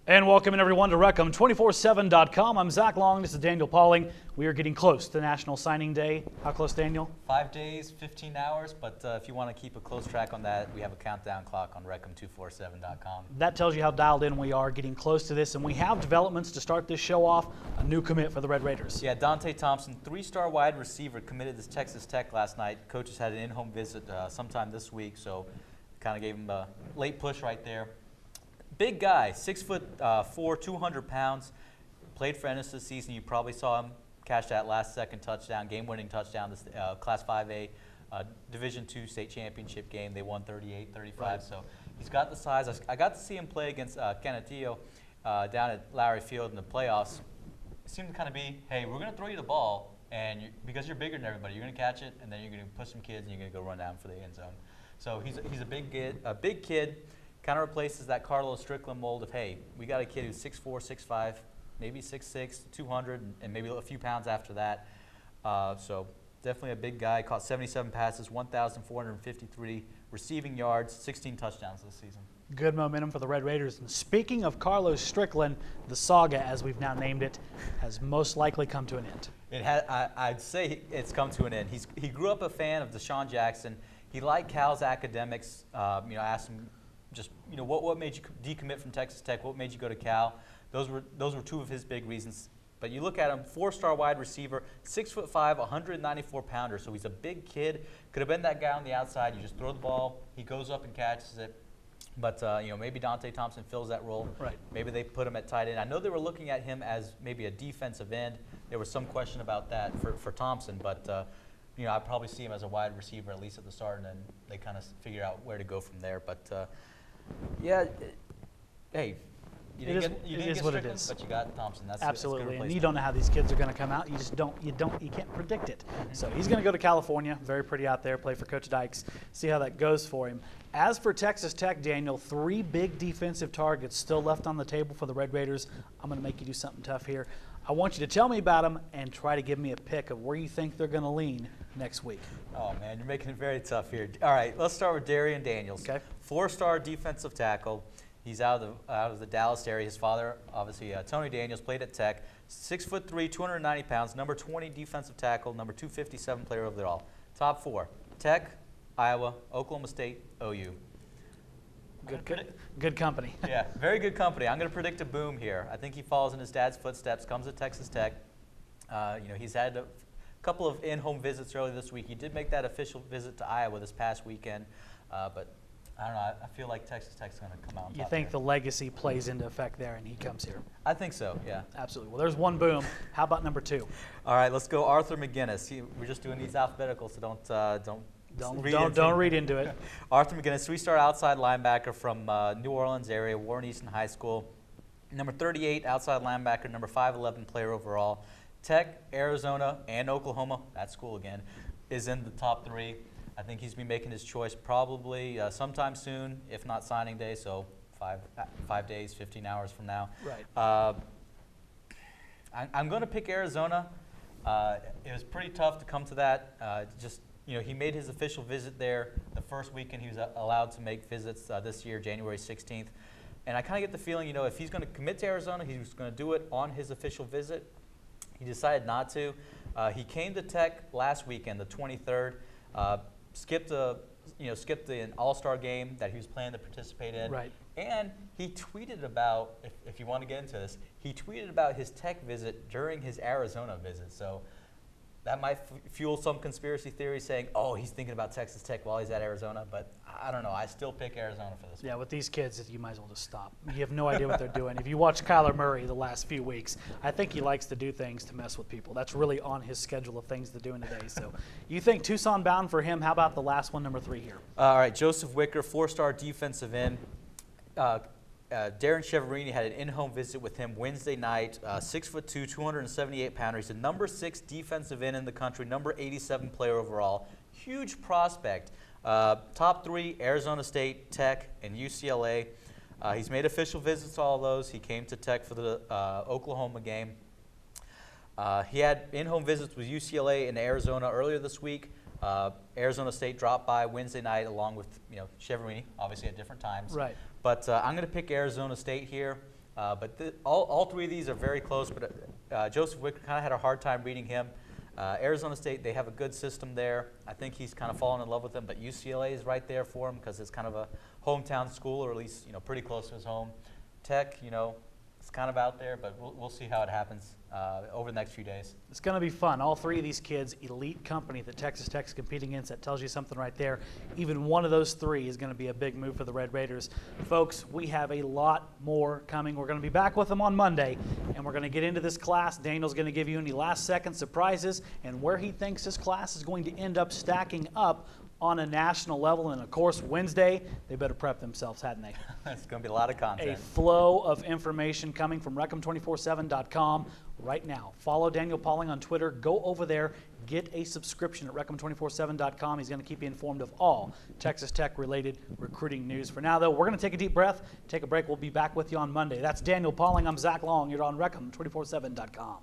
And welcome in everyone to Wreckem247.com. I'm Zach Long. This is Daniel Pauling. We are getting close to National Signing Day. How close, Daniel? 5 days, 15 hours, but if you want to keep a close track on that, we have a countdown clock on Wreckem247.com. That tells you how dialed in we are, getting close to this, and we have developments to start this show off. A new commit for the Red Raiders. Yeah, Donta Thompson, 3-star wide receiver, committed to Texas Tech last night. Coaches had an in-home visit sometime this week, so kind of gave him a late push right there. Big guy, 6'4", 200 pounds. Played for Ennis this season. You probably saw him catch that last-second touchdown, game-winning touchdown, this Class 5A Division II state championship game. They won 38-35. Right. So he's got the size. I got to see him play against Canutillo down at Lowry Field in the playoffs. It seemed to kind of be, hey, we're going to throw you the ball, and because you're bigger than everybody, you're going to catch it, and then you're going to push some kids, and you're going to go run down for the end zone. So he's a big kid. Kind of replaces that Carlos Strickland mold of, hey, we got a kid who's 6'4", 6'5", maybe 6'6", 200, and maybe a few pounds after that. So definitely a big guy. Caught 77 passes, 1,453 receiving yards, 16 touchdowns this season. Good momentum for the Red Raiders. And speaking of Carlos Strickland, the saga, as we've now named it, has most likely come to an end. I'd say it's come to an end. He grew up a fan of Deshaun Jackson. He liked Cal's academics. Asked him, just, what made you decommit from Texas Tech? What made you go to Cal? Those were two of his big reasons. But you look at him, 4-star wide receiver, 6'5", 194-pounder. So he's a big kid. Could have been that guy on the outside. You just throw the ball, he goes up and catches it. But maybe Donta Thompson fills that role. Right. Maybe they put him at tight end. I know they were looking at him as maybe a defensive end. There was some question about that for Thompson, but I probably see him as a wide receiver at least at the start, and then they kind of figure out where to go from there. But yeah, hey, you didn't get Strickland, but you got Thompson. That's absolutely, and you don't know how these kids are going to come out. You can't predict it. So he's going to go to California, very pretty out there, play for Coach Dykes, see how that goes for him. As for Texas Tech, Daniel, 3 big defensive targets still left on the table for the Red Raiders. I'm going to make you do something tough here. I want you to tell me about them and try to give me a pick of where you think they're going to lean next week. Oh, man, you're making it very tough here. All right, let's start with Darian Daniels. Okay. 4-star defensive tackle. He's out of the Dallas area. His father, obviously, Tony Daniels, played at Tech. 6'3", 290 pounds, number 20 defensive tackle, number 257 player overall. Top 4, Tech, Iowa, Oklahoma State, OU. Good company. Yeah, very good company. I'm going to predict a boom here. I think he follows in his dad's footsteps, comes to Texas Tech. He's had a couple of in-home visits earlier this week. He did make that official visit to Iowa this past weekend, but I don't know. I feel like Texas Tech's going to come out on top. You think the legacy plays into effect there, and he comes here? I think so. Yeah. Absolutely. Well, there's one boom. How about number 2? All right, let's go. Arthur McGinnis. We're just doing these alphabetical, so don't read into it. Arthur McGinnis, 3-star outside linebacker from New Orleans area, Warren Easton High School. Number 38 outside linebacker, number 5'11 player overall. Tech, Arizona, and Oklahoma, that school again, is in the top 3. I think he's been making his choice probably sometime soon, if not signing day, so 5 days, 15 hours from now. Right. I'm going to pick Arizona. It was pretty tough to come to that. He made his official visit there the first weekend he was allowed to make visits this year, January 16th. And I kind of get the feeling, if he's going to commit to Arizona, he's going to do it on his official visit. He decided not to. He came to Tech last weekend, the 23rd, skipped the All-Star game that he was planning to participate in. Right. And he tweeted about, if you want to get into this, he tweeted about his Tech visit during his Arizona visit. So that might fuel some conspiracy theory saying, oh, he's thinking about Texas Tech while he's at Arizona. But I don't know. I still pick Arizona for this one. Yeah, with these kids, you might as well just stop. You have no idea what they're doing. If you watch Kyler Murray the last few weeks, I think he likes to do things to mess with people. That's really on his schedule of things to do in a day. So you think Tucson bound for him. How about the last one, number 3 here? All right, Joseph Wicker, 4-star defensive end. Darren Cheverini had an in-home visit with him Wednesday night, 6'2", 278-pounder. He's the number 6 defensive end in the country, number 87 player overall. Huge prospect. Top 3, Arizona State, Tech, and UCLA. He's made official visits to all those. He came to Tech for the Oklahoma game. He had in-home visits with UCLA and Arizona earlier this week. Arizona State dropped by Wednesday night along with Cheverini, obviously at different times. Right. But I'm going to pick Arizona State here. But all three of these are very close, but Joseph Wicker kind of had a hard time reading him. Arizona State, they have a good system there. I think he's kind of fallen in love with them, but UCLA is right there for him because it's kind of a hometown school, or at least pretty close to his home. Tech, it's kind of out there, but we'll see how it happens over the next few days. It's going to be fun. All three of these kids, elite company that Texas Tech's competing against. That tells you something right there. Even one of those three is going to be a big move for the Red Raiders. Folks, we have a lot more coming. We're going to be back with them on Monday, and we're going to get into this class. Daniel's going to give you any last-second surprises and where he thinks this class is going to end up stacking up on a national level. And of course, Wednesday, they better prep themselves, hadn't they? It's going to be a lot of content. A flow of information coming from Wreckem247.com right now. Follow Daniel Pauling on Twitter. Go over there. Get a subscription at Wreckem247.com. He's going to keep you informed of all Texas Tech-related recruiting news. For now, though, we're going to take a deep breath, take a break. We'll be back with you on Monday. That's Daniel Pauling. I'm Zach Long. You're on Wreckem247.com.